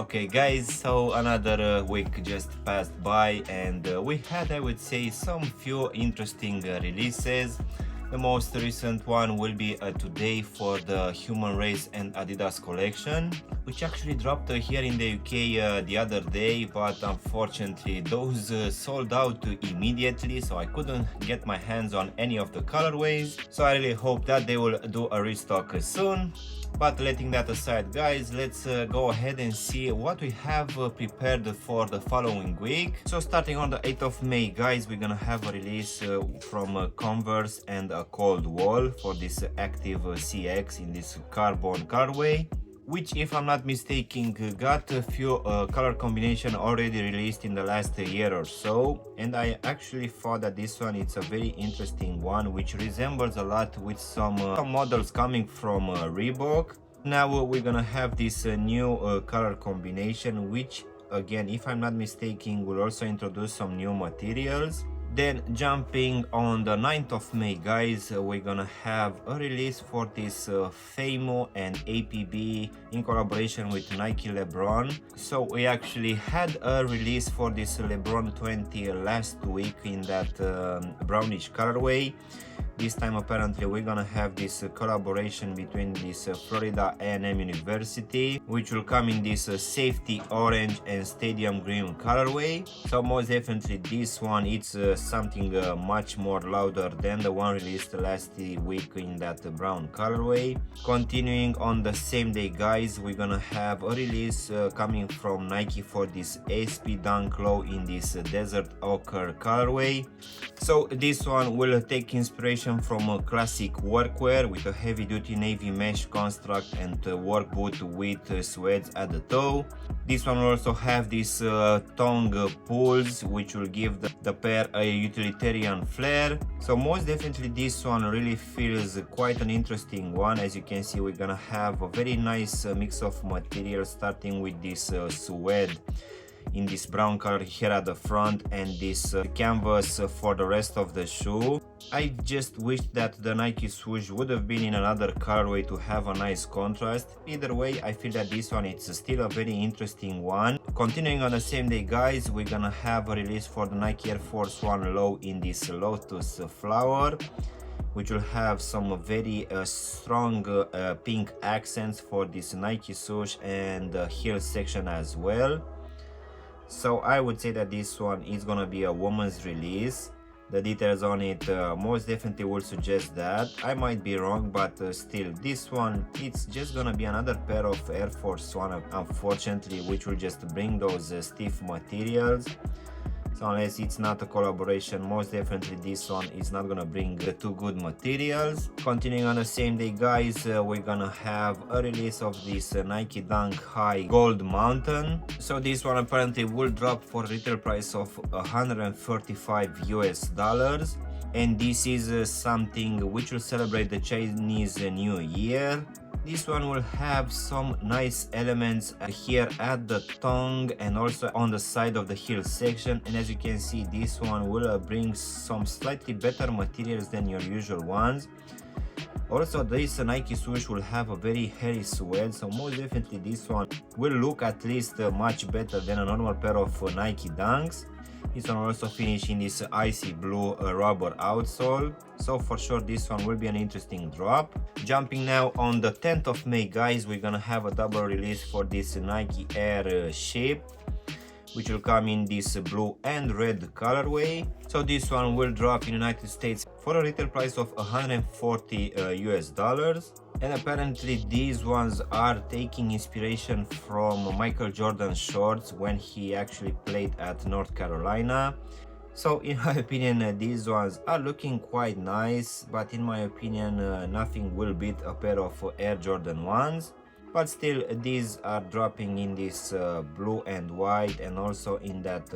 Okay guys, so another week just passed by and we had, I would say, some few interesting releases. The most recent one will be today for the Human Race and Adidas collection, which actually dropped here in the UK the other day, but unfortunately those sold out immediately, so I couldn't get my hands on any of the colorways. So I really hope that they will do a restock soon. But letting that aside guys, let's go ahead and see what we have prepared for the following week. So starting on the 8th of May guys, we're gonna have a release from Converse and a Cold Wall for this Active CX in this carbon colorway, which, if I'm not mistaken, got a few color combination already released in the last year or so, and I actually thought that this one is a very interesting one, which resembles a lot with some models coming from Reebok. Now we're gonna have this new color combination, which again, if I'm not mistaken, will also introduce some new materials. Then jumping on the 9th of May guys, we're gonna have a release for this Famo and APB in collaboration with Nike LeBron. So we actually had a release for this LeBron 20 last week in that brownish colorway. This time apparently we're gonna have this collaboration between this Florida A&M University, which will come in this safety orange and stadium green colorway. So most definitely this one, it's something much more louder than the one released last week in that brown colorway. Continuing on the same day guys, we're gonna have a release coming from Nike for this SP Dunk Low in this desert ochre colorway. So this one will take inspiration from a classic workwear with a heavy duty navy mesh construct and work boot with suede at the toe. This one will also have these tongue pulls, which will give the pair a utilitarian flair. So most definitely this one really feels quite an interesting one. As you can see, we're gonna have a very nice mix of materials, starting with this suede in this brown color here at the front, and this canvas for the rest of the shoe. I just wish that the Nike swoosh would have been in another colorway to have a nice contrast. Either way, I feel that this one is still a very interesting one. Continuing on the same day guys, we're gonna have a release for the Nike Air Force 1 Low in this lotus flower, which will have some very strong pink accents for this Nike swoosh and heel section as well. So I would say that this one is gonna be a woman's release. The details on it most definitely will suggest that. I might be wrong, but still, this one, it's just gonna be another pair of Air Force 1, unfortunately, which will just bring those stiff materials. So unless it's not a collaboration, most definitely this one is not gonna bring the two good materials. Continuing on the same day guys, we're gonna have a release of this Nike Dunk High Gold Mountain. So this one apparently will drop for a retail price of $135 US, and this is something which will celebrate the Chinese New Year. This one will have some nice elements here at the tongue and also on the side of the heel section, and as you can see, this one will bring some slightly better materials than your usual ones. Also, this Nike swoosh will have a very hairy suede, so most definitely this one will look at least much better than a normal pair of Nike Dunks. This one will also finish in this icy blue rubber outsole, so for sure this one will be an interesting drop. Jumping now on the 10th of May guys, we're gonna have a double release for this Nike Air Shape, which will come in this blue and red colorway. So this one will drop in the United States for a retail price of $140 US. And apparently these ones are taking inspiration from Michael Jordan's shorts when he actually played at North Carolina. So in my opinion, these ones are looking quite nice, but in my opinion, nothing will beat a pair of Air Jordan 1s. But still, these are dropping in this blue and white and also in that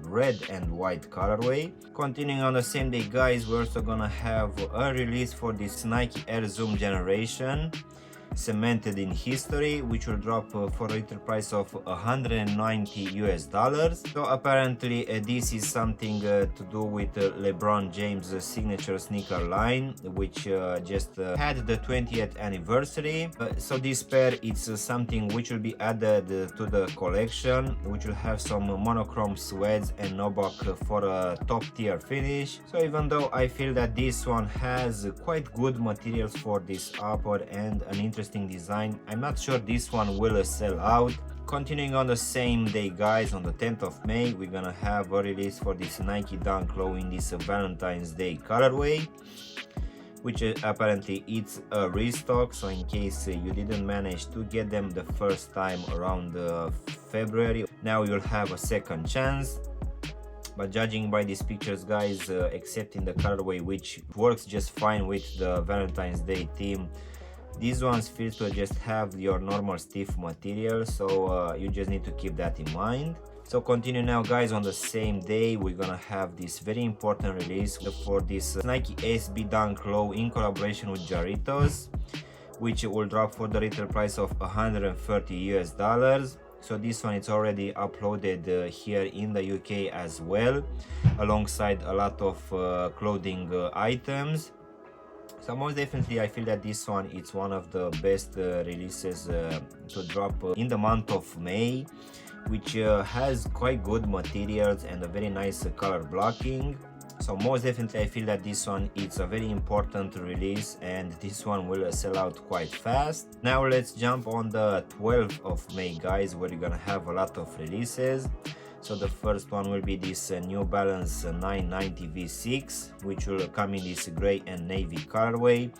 red and white colorway. Continuing on the same day guys, we're also gonna have a release for this Nike Air Zoom Generation cemented in history, which will drop for a retail price of $190. So apparently this is something to do with LeBron James' signature sneaker line, which just had the 20th anniversary. So this pair, it's something which will be added to the collection, which will have some monochrome sweats and nubuck for a top tier finish. So even though I feel that this one has quite good materials for this upper and an interesting design, I'm not sure this one will sell out. Continuing on the same day, guys, on the 10th of May, we're gonna have a release for this Nike Dunk Low in this Valentine's Day colorway, which apparently it's a restock. So in case you didn't manage to get them the first time around February, now you'll have a second chance. But judging by these pictures, guys, except in the colorway, which works just fine with the Valentine's Day theme, these ones feel to just have your normal stiff material, so you just need to keep that in mind. So continue now, guys. On the same day, we're gonna have this very important release for this Nike SB Dunk Low in collaboration with Jarritos, which will drop for the retail price of $130. So this one, it's already uploaded here in the UK as well, alongside a lot of clothing items. So most definitely I feel that this one, it's one of the best releases to drop in the month of May, which has quite good materials and a very nice color blocking. So most definitely I feel that this one, it's a very important release, and this one will sell out quite fast. Now let's jump on the 12th of May, guys, where you're gonna have a lot of releases. So the first one will be this New Balance 990 V6, which will come in this gray and navy colorway,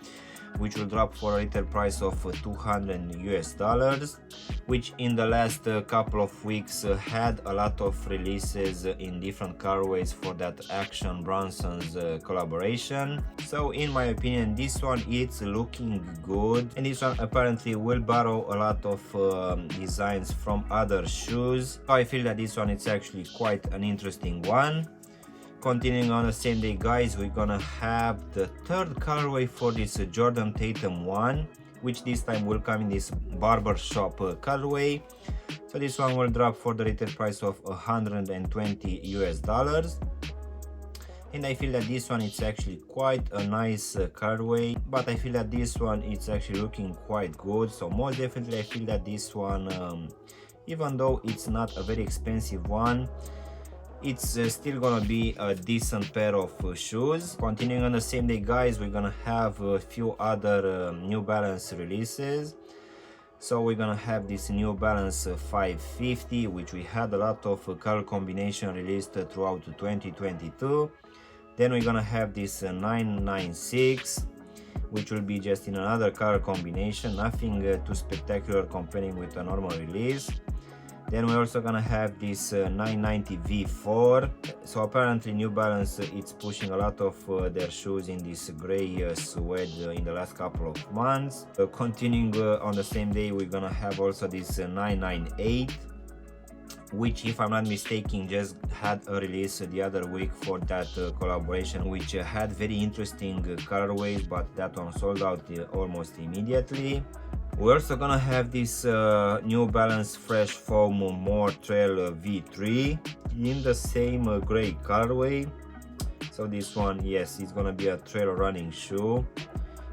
which will drop for a retail price of $200, which in the last couple of weeks had a lot of releases in different colorways for that Action Bronson's collaboration. So in my opinion, this one, it's looking good, and this one apparently will borrow a lot of designs from other shoes. I feel that this one, it's actually quite an interesting one. Continuing on the same day, guys, we're gonna have the third colorway for this Jordan Tatum one, which this time will come in this barbershop colorway. So this one will drop for the retail price of $120. And I feel that this one, it's actually quite a nice colorway, but I feel that this one, it's actually looking quite good. So most definitely I feel that this one, even though it's not a very expensive one, it's still gonna be a decent pair of shoes. Continuing on the same day, guys, we're gonna have a few other New Balance releases. So we're gonna have this New Balance 550, which we had a lot of color combination released throughout 2022. Then we're gonna have this 996, which will be just in another color combination, nothing too spectacular comparing with a normal release. Then we're also gonna have this 990 V4. So apparently New Balance, it's pushing a lot of their shoes in this gray suede in the last couple of months. Continuing on the same day, we're gonna have also this 998, which, if I'm not mistaken, just had a release the other week for that collaboration, which had very interesting colorways, but that one sold out almost immediately. We're also gonna have this New Balance Fresh Foam More Trail V3 in the same gray colorway. So this one, yes, it's gonna be a trail running shoe,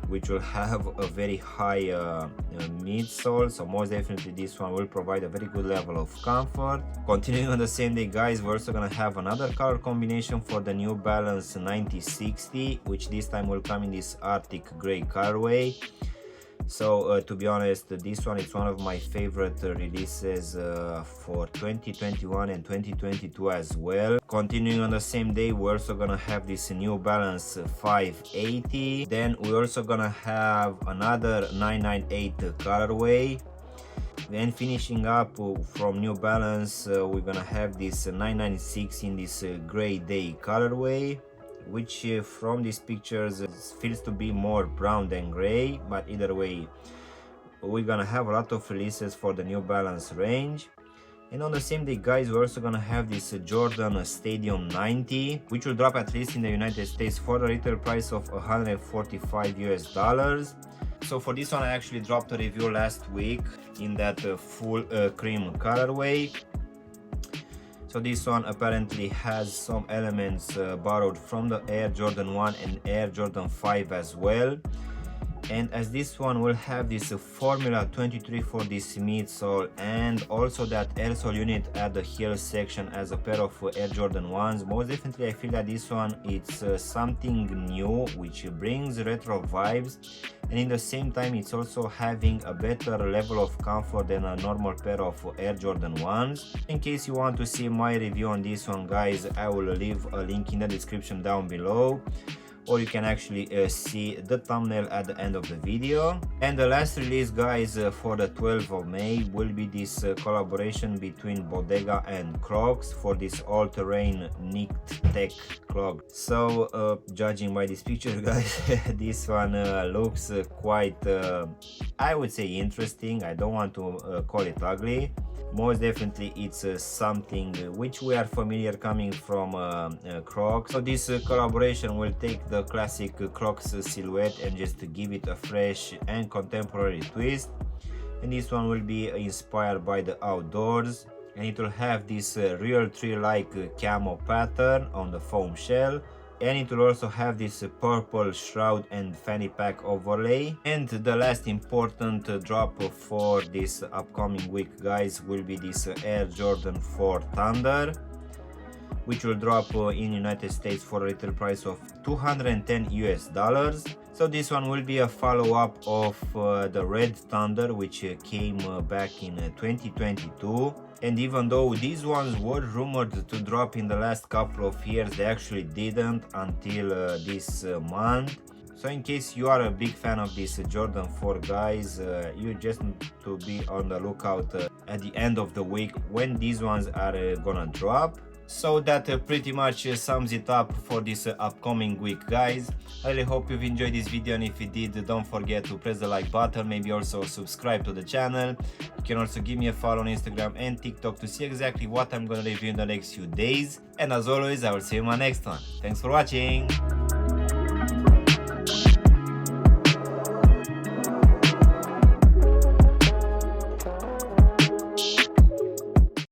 which will have a very high midsole. So most definitely this one will provide a very good level of comfort. Continuing on the same day, guys, we're also gonna have another color combination for the New Balance 9060, which this time will come in this Arctic gray colorway. So to be honest, this one is one of my favorite releases for 2021 and 2022 as well. Continuing on the same day, we're also gonna have this New Balance 580. Then we're also gonna have another 998 colorway. Then finishing up from New Balance, we're gonna have this 996 in this gray day colorway, which from these pictures feels to be more brown than gray, but either way we're gonna have a lot of releases for the New Balance range. And on the same day, guys, we're also gonna have this Jordan Stadium 90, which will drop at least in the United States for the retail price of 145 US dollars. So for this one, I actually dropped a review last week in that full cream colorway. So this one apparently has some elements borrowed from the Air Jordan 1 and Air Jordan 5 as well. And as this one will have this Formula 23 for this midsole and also that air sole unit at the heel section as a pair of Air Jordan 1s, most definitely I feel that this one it's something new which brings retro vibes, and in the same time it's also having a better level of comfort than a normal pair of Air Jordan 1s. In case you want to see my review on this one, guys, I will leave a link in the description down below, or you can actually see the thumbnail at the end of the video. And the last release, guys, for the 12th of May will be this collaboration between Bodega and Crocs for this all-terrain nicked tech clog. So judging by this picture, guys, this one looks quite I would say interesting. I don't want to call it ugly. Most definitely it's something which we are familiar coming from Crocs. So this collaboration will take the classic Crocs silhouette and just give it a fresh and contemporary twist. And this one will be inspired by the outdoors, and it will have this real tree-like camo pattern on the foam shell. And it will also have this purple shroud and fanny pack overlay. And the last important drop for this upcoming week, guys, will be this Air Jordan 4 Thunder, which will drop in United States for a retail price of 210 US dollars. So this one will be a follow-up of the Red Thunder, which came back in 2022. And even though these ones were rumored to drop in the last couple of years, they actually didn't until this month. So in case you are a big fan of this Jordan 4, guys, you just need to be on the lookout at the end of the week when these ones are gonna drop. So that pretty much sums it up for this upcoming week, guys. I really hope you've enjoyed this video, and if you did, don't forget to press the like button, maybe also subscribe to the channel. You can also give me a follow on Instagram and TikTok to see exactly what I'm gonna review in the next few days. And as always, I will see you in my next one. Thanks for watching.